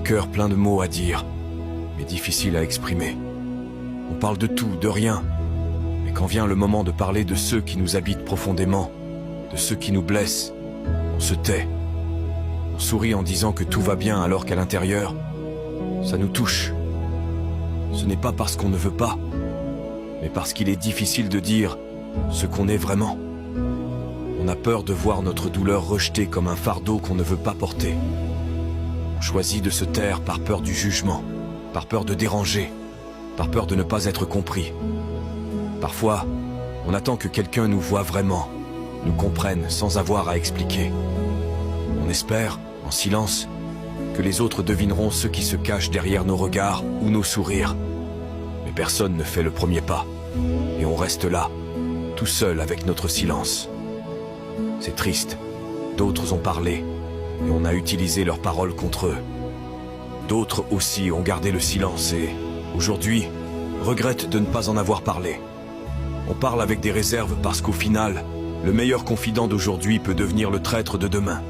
cœur plein de mots à dire, mais difficiles à exprimer. On parle de tout, de rien, mais quand vient le moment de parler de ceux qui nous habitent profondément, de ceux qui nous blessent, on se tait. On sourit en disant que tout va bien alors qu'à l'intérieur, ça nous touche. Ce n'est pas parce qu'on ne veut pas, mais parce qu'il est difficile de dire ce qu'on est vraiment. On a peur de voir notre douleur rejetée comme un fardeau qu'on ne veut pas porter. On choisit de se taire par peur du jugement, par peur de déranger, par peur de ne pas être compris. Parfois, on attend que quelqu'un nous voie vraiment, nous comprenne sans avoir à expliquer. On espère, en silence, que les autres devineront ce qui se cache derrière nos regards ou nos sourires. Mais personne ne fait le premier pas, et on reste là, tout seul avec notre silence. C'est triste, d'autres ont parlé, et on a utilisé leurs paroles contre eux. D'autres aussi ont gardé le silence et, aujourd'hui, regrettent de ne pas en avoir parlé. On parle avec des réserves parce qu'au final, le meilleur confident d'aujourd'hui peut devenir le traître de demain.